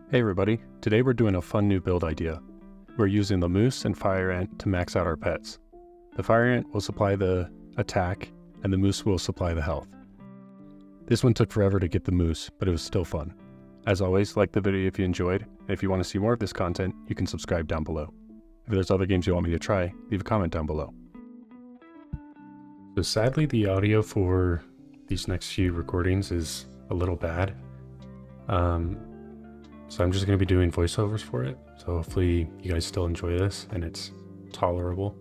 Hey everybody, today we're doing a fun new build idea. We're using the moose and fire ant to max out our pets. The fire ant will supply the attack and the moose will supply the health. This one took forever to get the moose, but it was still fun. As always, like the video if you enjoyed, and if you want to see more of this content, you can subscribe down below. If there's other games you want me to try, leave a comment down below. So sadly the audio for these next few recordings is a little bad. So I'm just going to be doing voiceovers for it. So hopefully you guys still enjoy this and it's tolerable.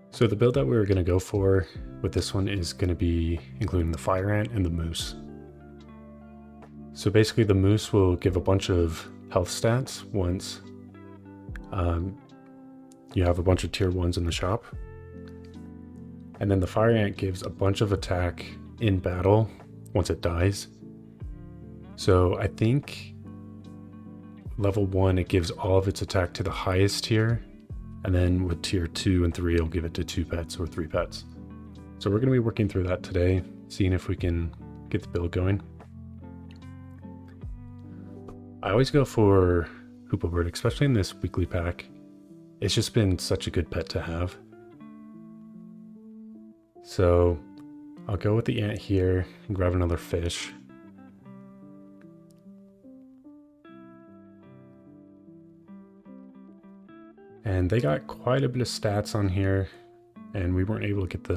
So the build that we're going to go for with this one is going to be including the fire ant and the moose. So basically the moose will give a bunch of health stats once you have a bunch of tier 1s in the shop. And then the fire ant gives a bunch of attack in battle once it dies. So I think level 1, it gives all of its attack to the highest tier. And then with tier 2 and 3, it'll give it to 2 pets or 3 pets. So we're going to be working through that today, seeing if we can get the build going. I always go for Hoopa Bird, especially in this weekly pack. It's just been such a good pet to have. So I'll go with the ant here and grab another fish. And they got quite a bit of stats on here, and we weren't able to get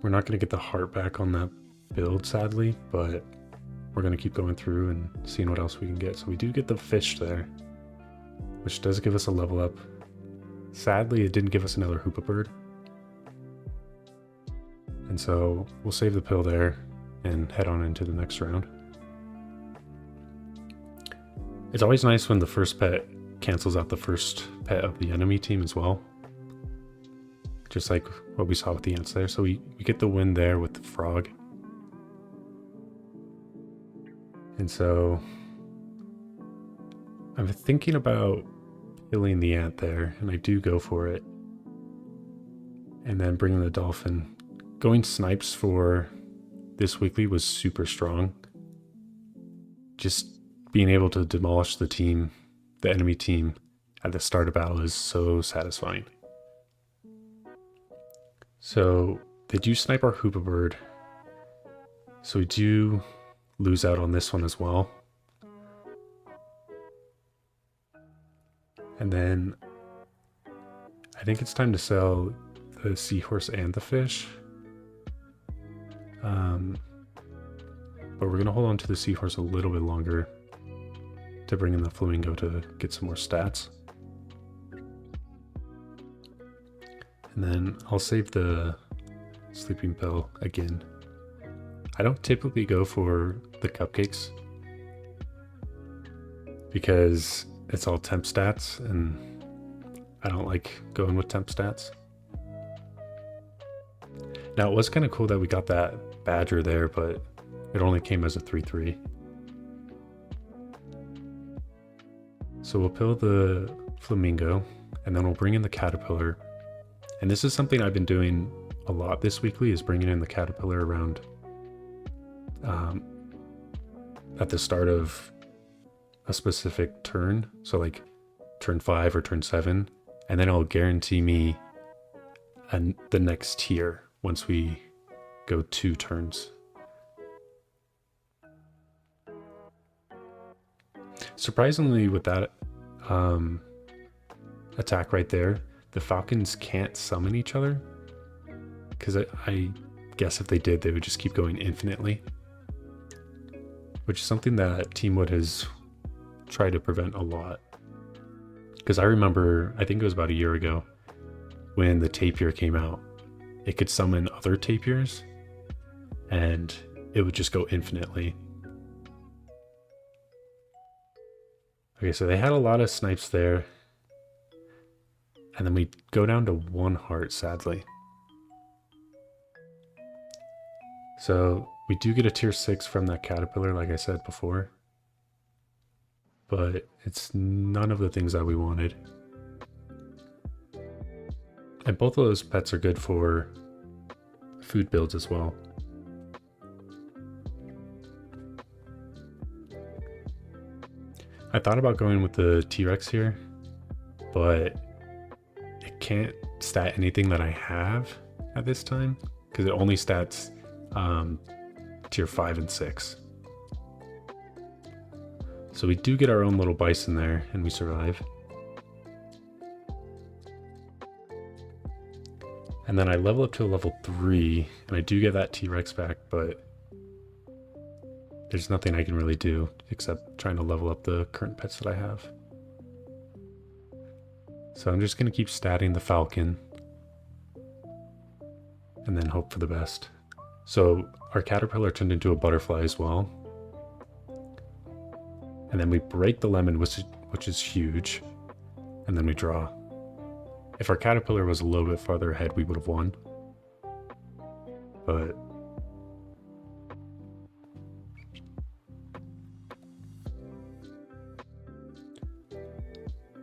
we're not going to get the heart back on that build, sadly, but we're going to keep going through and seeing what else we can get. So we do get the fish there, which does give us a level up. Sadly, it didn't give us another Hoopa Bird. And so we'll save the pill there and head on into the next round. It's always nice when the first pet cancels out the first pet of the enemy team as well. Just like what we saw with the ants there. So we get the win there with the frog. And so I'm thinking about killing the ant there, and I do go for it. And then bringing the dolphin. Going snipes for this weekly was super strong. Just being able to demolish the team, the enemy team, at the start of battle is so satisfying. So they do snipe our Hoopa Bird. So we do lose out on this one as well. And then I think it's time to sell the seahorse and the fish. But we're going to hold on to the seahorse a little bit longer to bring in the flamingo to get some more stats. And then I'll save the sleeping pill again. I don't typically go for the cupcakes because it's all temp stats and I don't like going with temp stats. Now it was kind of cool that we got that badger there, but it only came as a 3/3. So we'll pill the flamingo and then we'll bring in the caterpillar. And this is something I've been doing a lot this weekly, is bringing in the caterpillar around at the start of a specific turn. So like turn 5 or turn 7, and then it'll guarantee me the next tier once we go 2 turns. Surprisingly, with that attack right there, the falcons can't summon each other, because I guess if they did, they would just keep going infinitely, which is something that Teamwood has tried to prevent a lot. Because I remember, I think it was about a year ago, when the tapir came out, it could summon other tapirs and it would just go infinitely. Okay, so they had a lot of snipes there. And then we go down to 1 heart, sadly. So we do get a tier 6 from that caterpillar, like I said before. But it's none of the things that we wanted. And both of those pets are good for food builds as well. I thought about going with the T-Rex here, but it can't stat anything that I have at this time because it only stats tier 5 and 6. So we do get our own little bison there and we survive. And then I level up to a level 3 and I do get that T-Rex back, but there's nothing I can really do except trying to level up the current pets that I have. So I'm just going to keep statting the falcon and then hope for the best. So our caterpillar turned into a butterfly as well. And then we break the lemon, which is huge. And then we draw. If our caterpillar was a little bit farther ahead, we would have won. But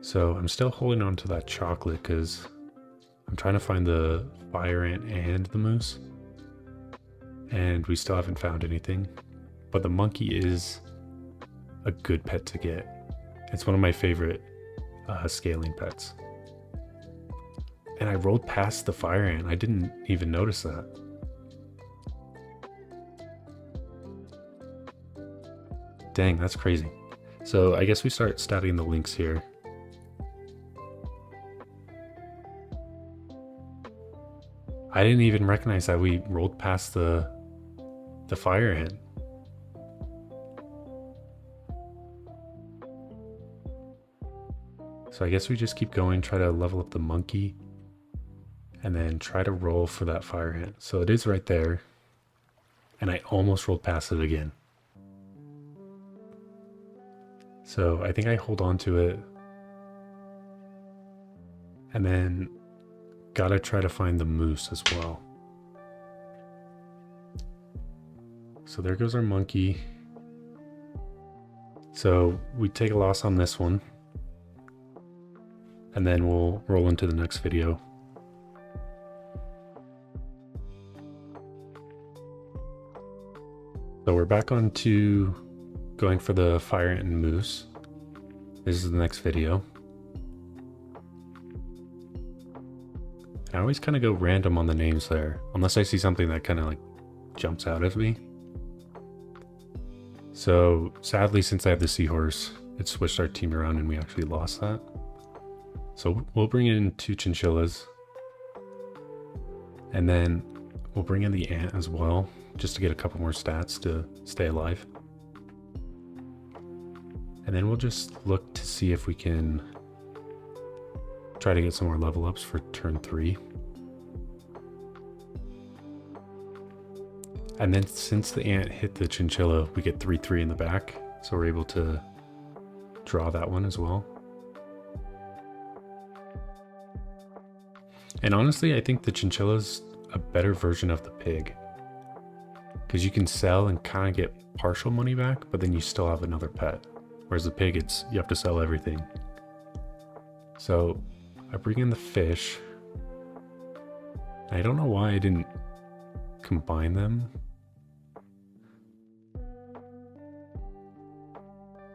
so I'm still holding on to that chocolate because I'm trying to find the fire ant and the moose. And we still haven't found anything. But the monkey is a good pet to get. It's one of my favorite scaling pets. And I rolled past the fire ant. I didn't even notice that. Dang, that's crazy. So I guess we start statting the links here. I didn't even recognize that we rolled past the fire ant. So I guess we just keep going, try to level up the monkey, and then try to roll for that fire ant. So it is right there, and I almost rolled past it again. So I think I hold on to it, and then gotta try to find the moose as well. So there goes our monkey. So we take a loss on this one. And then we'll roll into the next video. So we're back on to going for the fire ant and moose. This is the next video. I always kind of go random on the names there, unless I see something that kind of like jumps out at me. So sadly, since I have the seahorse, it switched our team around and we actually lost that. So we'll bring in 2 chinchillas, and then we'll bring in the ant as well, just to get a couple more stats to stay alive. And then we'll just look to see if we can try to get some more level ups for turn 3. And then since the ant hit the chinchilla, we get 3/3 in the back, so we're able to draw that one as well. And honestly, I think the chinchilla's a better version of the pig, because you can sell and kind of get partial money back, but then you still have another pet. Whereas the pig, you have to sell everything. So I bring in the fish. I don't know why I didn't combine them.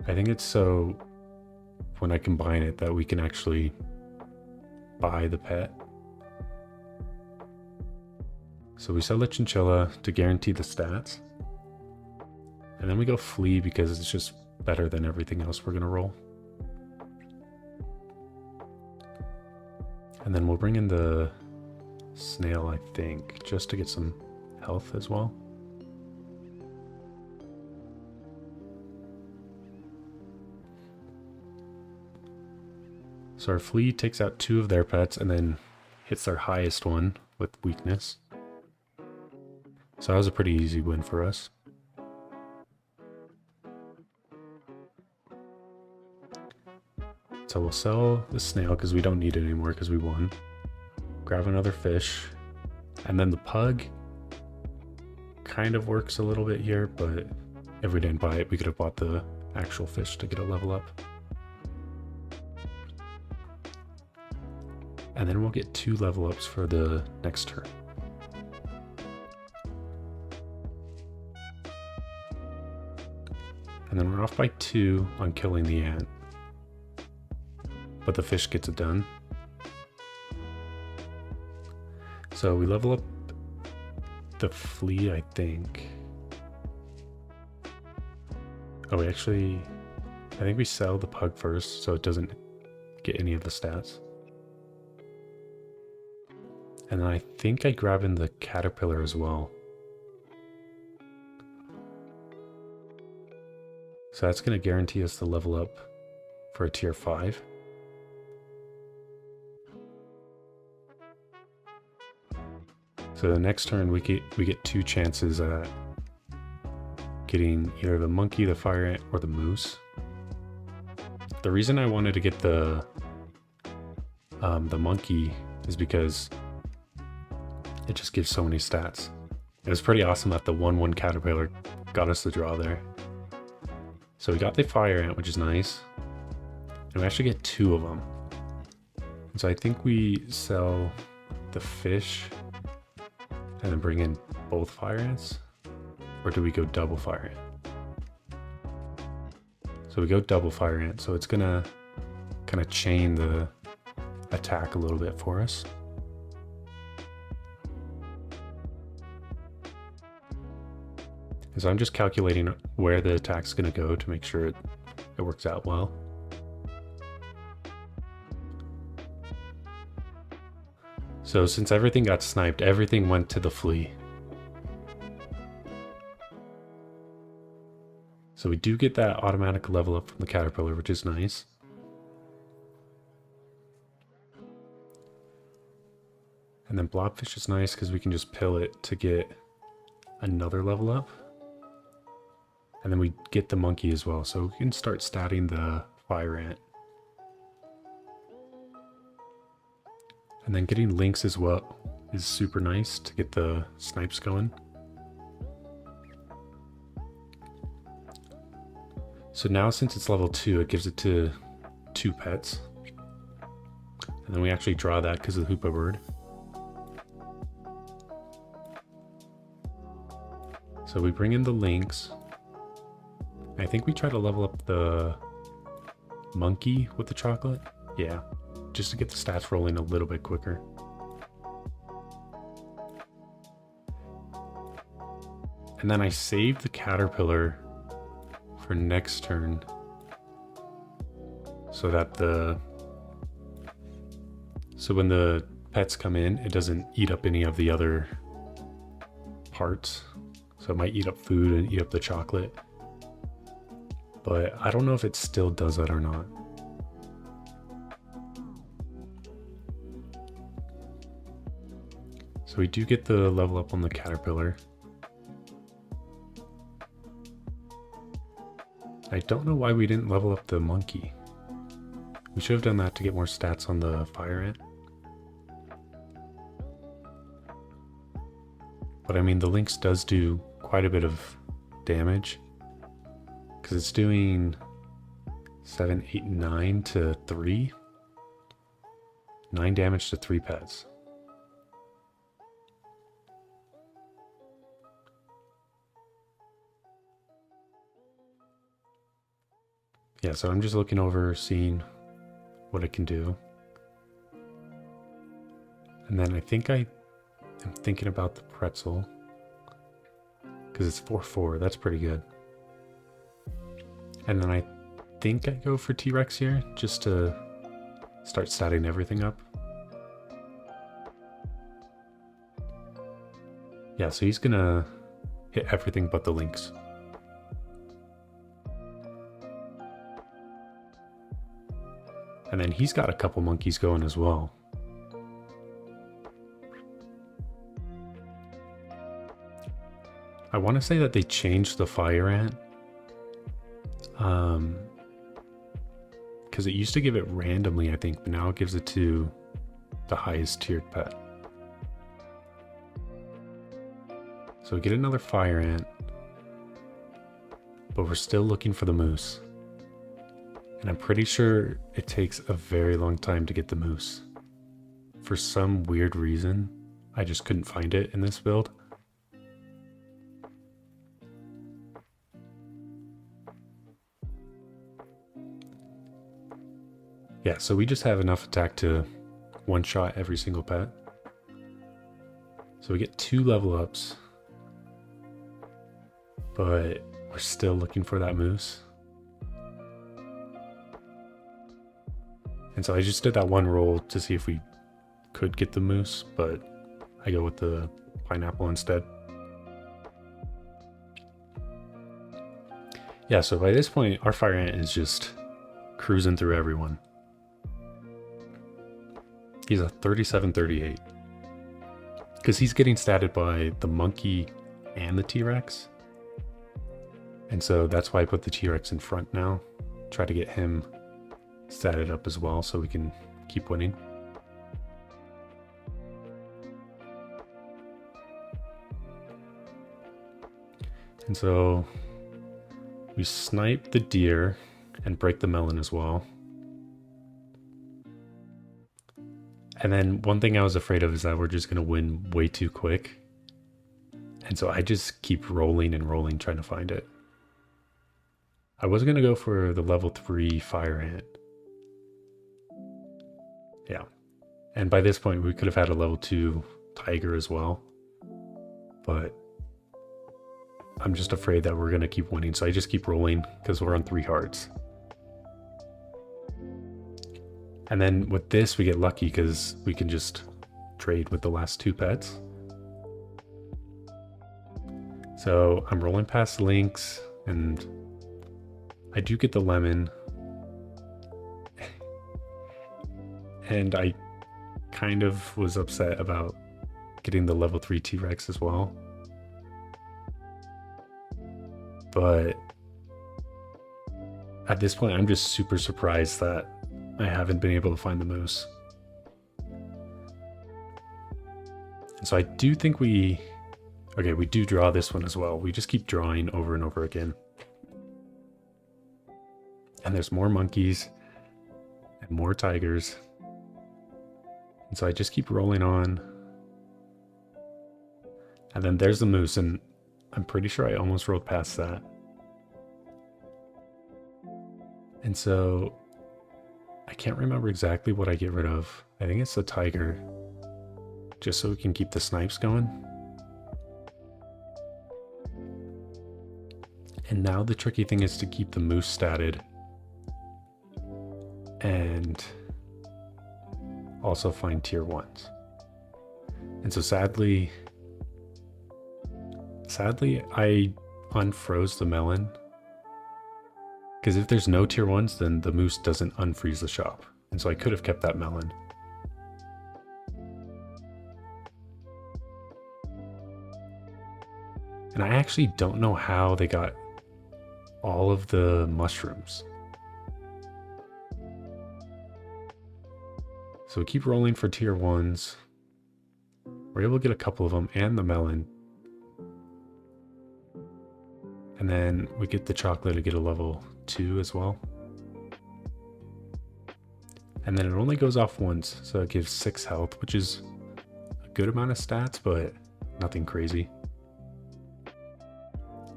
I think it's so when I combine it that we can actually buy the pet. So we sell the chinchilla to guarantee the stats. And then we go flea because it's just better than everything else we're gonna roll. And then we'll bring in the snail, I think, just to get some health as well. So our flea takes out 2 of their pets and then hits their highest one with weakness. So that was a pretty easy win for us. So we'll sell the snail because we don't need it anymore because we won. Grab another fish. And then the pug kind of works a little bit here, but if we didn't buy it, we could have bought the actual fish to get a level up. And then we'll get 2 level ups for the next turn. And then we're off by 2 on killing the ant. But the fish gets it done. So we level up the flea, I think. Oh, I think we sell the pug first so it doesn't get any of the stats. And then I think I grab in the caterpillar as well. So that's going to guarantee us the level up for a tier 5. So the next turn we get 2 chances at getting either the monkey, the fire ant, or the moose. The reason I wanted to get the monkey is because it just gives so many stats. It was pretty awesome that the 1/1 caterpillar got us the draw there. So we got the fire ant, which is nice. And we actually get 2 of them. And so I think we sell the fish and then bring in both fire ants. Or do we go double fire ant? So we go double fire ant. So it's gonna kind of chain the attack a little bit for us. And so I'm just calculating where the attack's gonna go to make sure it works out well. So since everything got sniped, everything went to the flea. So we do get that automatic level up from the caterpillar, which is nice. And then blobfish is nice because we can just pill it to get another level up. And then we get the monkey as well, so we can start statting the fire ant. And then getting lynx as well is super nice to get the snipes going. So now since it's level 2, it gives it to 2 pets. And then we actually draw that because of the hoopa bird. So we bring in the lynx. I think we try to level up the monkey with the chocolate. Yeah, just to get the stats rolling a little bit quicker. And then I save the caterpillar for next turn so that when the pets come in, it doesn't eat up any of the other parts. So it might eat up food and eat up the chocolate. But I don't know if it still does that or not. So we do get the level up on the caterpillar. I don't know why we didn't level up the monkey. We should have done that to get more stats on the fire ant. But I mean, the lynx does do quite a bit of damage. Because it's doing 7, 8, 9 to 3. 9 damage to 3 pets. Yeah, so I'm just looking over, seeing what it can do. And then I think I am thinking about the pretzel. Because it's 4/4, that's pretty good. And then I think I go for T-Rex here, just to start statting everything up. Yeah, so he's gonna hit everything but the lynx. And then he's got a couple monkeys going as well. I want to say that they changed the fire ant. Because it used to give it randomly, I think, but now it gives it to the highest tiered pet. So we get another fire ant, but we're still looking for the moose. And I'm pretty sure it takes a very long time to get the moose. For some weird reason, I just couldn't find it in this build. Yeah, so we just have enough attack to one-shot every single pet. So we get 2 level ups. But we're still looking for that moose. And so I just did that one roll to see if we could get the moose, but I go with the pineapple instead. Yeah, so by this point, our fire ant is just cruising through everyone. He's a 37-38. Because he's getting statted by the monkey and the T-Rex. And so that's why I put the T-Rex in front now. Try to get him statted up as well so we can keep winning. And so we snipe the deer and break the melon as well. And then one thing I was afraid of is that we're just going to win way too quick. And so I just keep rolling and rolling trying to find it. I was going to go for the level 3 fire ant. Yeah. And by this point we could have had a level 2 tiger as well. But I'm just afraid that we're going to keep winning. So I just keep rolling because we're on 3 hearts. And then with this, we get lucky because we can just trade with the last 2 pets. So I'm rolling past Lynx, and I do get the lemon. And I kind of was upset about getting the level 3 T-Rex as well. But at this point, I'm just super surprised that I haven't been able to find the moose. And so I do think we do draw this one as well. We just keep drawing over and over again. And there's more monkeys and more tigers. And so I just keep rolling on. And then there's the moose, and I'm pretty sure I almost rolled past that. And so I can't remember exactly what I get rid of. I think it's the tiger, just so we can keep the snipes going. And now the tricky thing is to keep the moose statted and also find tier 1s. And so sadly I unfroze the melon. Because if there's no tier 1s, then the moose doesn't unfreeze the shop. And so I could have kept that melon. And I actually don't know how they got all of the mushrooms. So we keep rolling for tier 1s. We're able to get a couple of them and the melon. And then we get the chocolate to get a level 2 as well. And then it only goes off once, so it gives 6 health, which is a good amount of stats, but nothing crazy.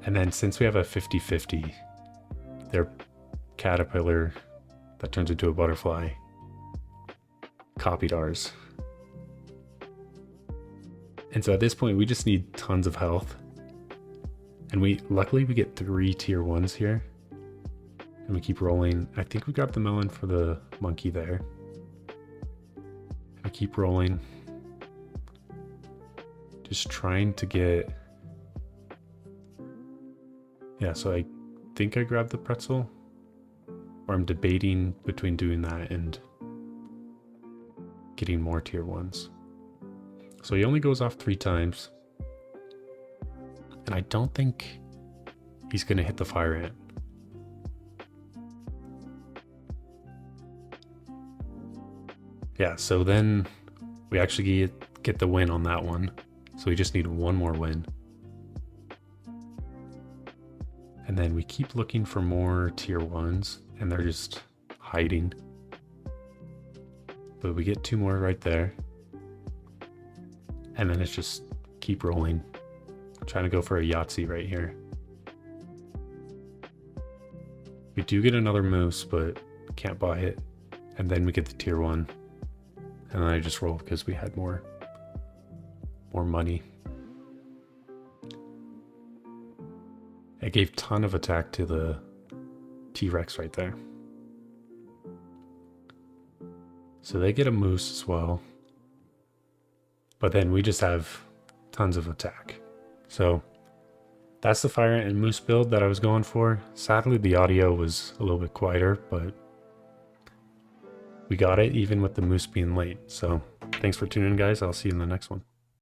And then since we have a 50-50, their caterpillar that turns into a butterfly copied ours. And so at this point we just need tons of health. And luckily we get 3 tier 1s here. And we keep rolling. I think we grabbed the melon for the monkey there. I keep rolling. Just trying to get... Yeah, so I think I grabbed the pretzel. Or I'm debating between doing that and getting more tier 1s. So he only goes off 3 times. And I don't think he's going to hit the fire ant. Yeah, so then we actually get the win on that one. So we just need one more win. And then we keep looking for more tier 1s, and they're just hiding. But we get 2 more right there. And then it's just keep rolling. I'm trying to go for a Yahtzee right here. We do get another moose, but can't buy it. and then we get the tier 1. And then I just roll because we had more money. It gave ton of attack to the T-Rex right there. So they get a moose as well. But then we just have tons of attack. So that's the fire ant and moose build that I was going for. Sadly, the audio was a little bit quieter, but we got it even with the moose being late. So thanks for tuning in, guys. I'll see you in the next one.